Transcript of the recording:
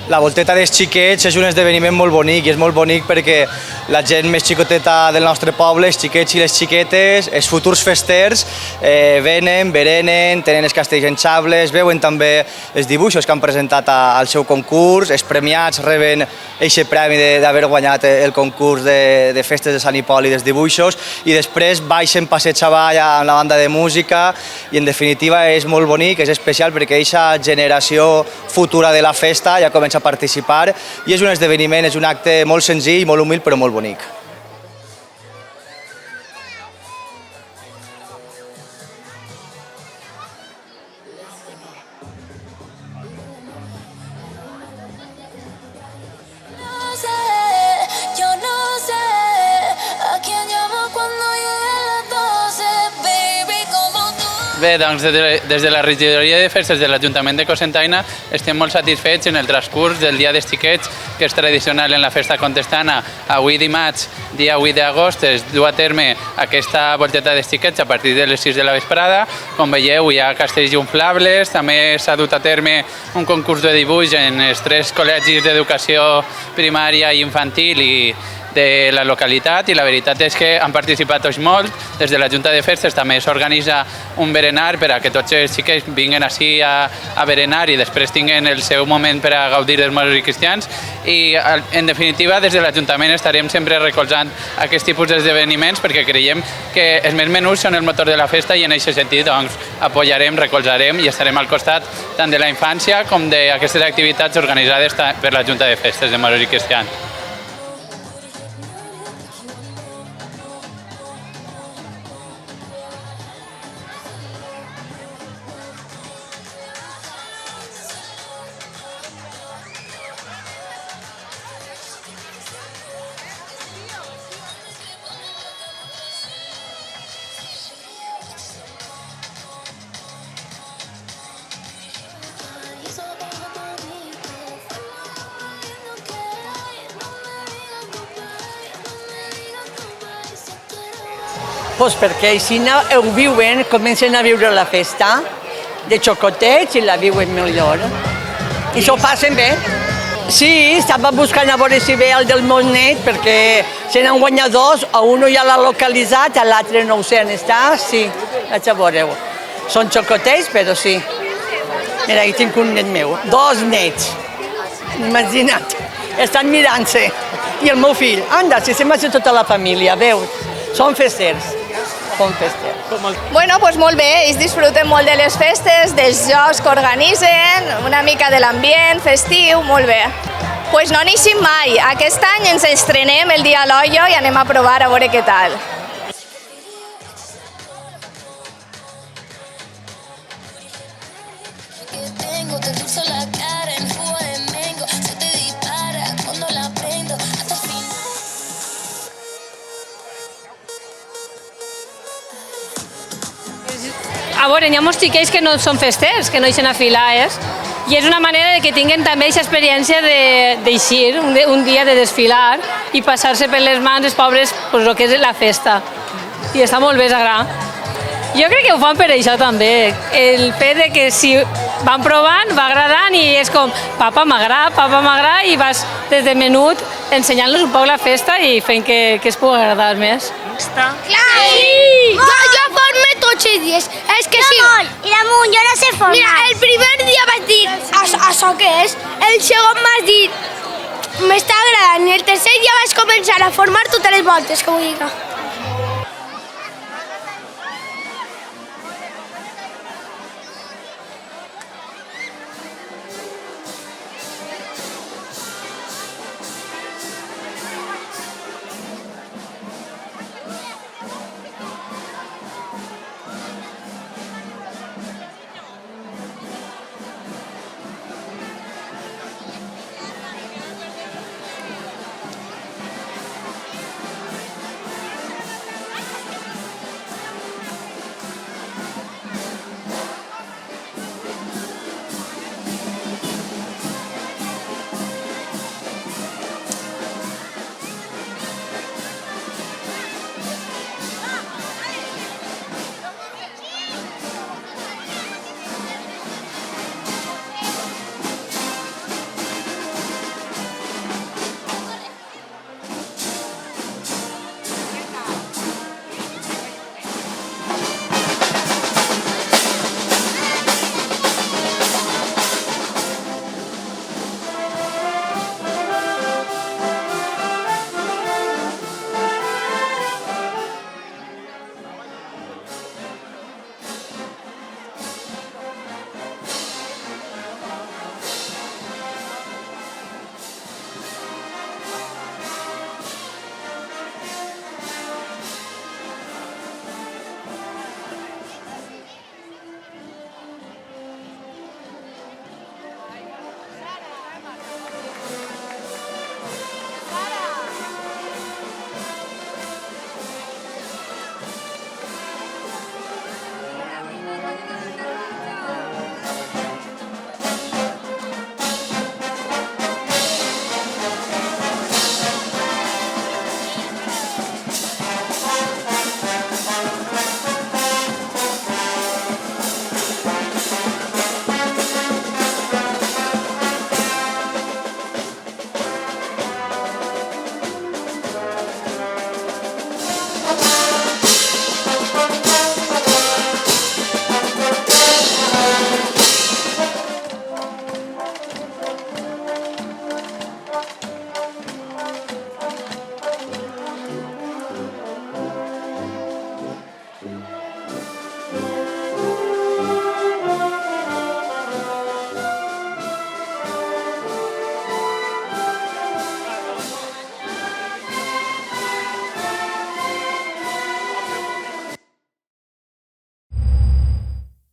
La volteta dels xiquets és un esdeveniment molt bonic i és molt bonic perquè la gent més xicoteta del nostre poble, els xiquets i les xiquetes, els futurs festers, venen, berenen, tenen els castells enxables, veuen també els dibuixos que han presentat al seu concurs, els premiats reben aquest premi d'haver guanyat el concurs de festes de Sant Hipòlit dels dibuixos i després baixen passeig avall amb la banda de música i en definitiva és molt bonic, és especial perquè aquesta generació futura de la festa ja comença a participar i és un esdeveniment, és un acte molt senzill, molt humil però molt bonic. Bé, doncs des de la regidoria de festes de l'Ajuntament de Cocentaina estem molt satisfets en el transcurs del Dia dels Xiquets, que és tradicional en la festa contestana. Avui dimarts, dia 8 d'agost, es du a terme aquesta volteta dels xiquets a partir de les 6 de la vesprada. Com veieu, hi ha castells inflables, també s'ha dut a terme un concurs de dibuix en els 3 col·legis d'educació primària i infantil i de la localitat i la veritat és que han participat tots molt. Des de la Junta de Festes també s'organitza un berenar per a que tots els xiquets vinguin així a berenar i després tinguin el seu moment per a gaudir dels moros i cristians i en definitiva des de l'Ajuntament estarem sempre recolzant aquest tipus d'esdeveniments perquè creiem que els més menuts són el motor de la festa i en aquest sentit doncs apoyarem, recolzarem i estarem al costat tant de la infància com d'aquestes activitats organitzades per la Junta de Festes de Moros i Cristians. Doncs perquè així ho viuen, comencen a viure la festa de xocotets i la viuen millor. I s'ho passen bé. Sí, estava buscant a veure si ve el del Montnet perquè se n'han guanyat 2, a un ja l'ha localitzat, a l'altre no ho sé on està, sí, vaig a veure-ho. Són xocotets, però sí. Mira, aquí tinc un net meu, 2 nets, imagina't, estan mirant-se. I el meu fill, anda, si se'n va ser tota la família, veus? Són festers. Bueno, doncs molt bé, ells disfruten molt de les festes, dels jocs que organitzen, una mica de l'ambient festiu, molt bé. Doncs no n'eixim mai, aquest any ens estrenem el dia a l'Ollo i anem a provar a veure què tal. A veure, hi ha molts xiquets que no són festers, que no eixen a filar, i és una manera que tinguin també aquesta experiència d'eixir, un dia de desfilar i passar-se per les mans els pobres el que és la festa. I està molt bé, s'agrada. Jo crec que ho fan per això també, el fet que si van provant, va agradant i és com papa m'agrada i vas des de menut ensenyant-los un poc la festa i fent que es pugui agradar més. Clar! Sí! Jo forme tots els dies, és que sí. I damunt, jo no sé formar. Mira, el primer dia vaig dir, això què és? El segon m'has dit, m'està agradant, i el tercer dia vaig començar a formar totes les voltes que vull dir.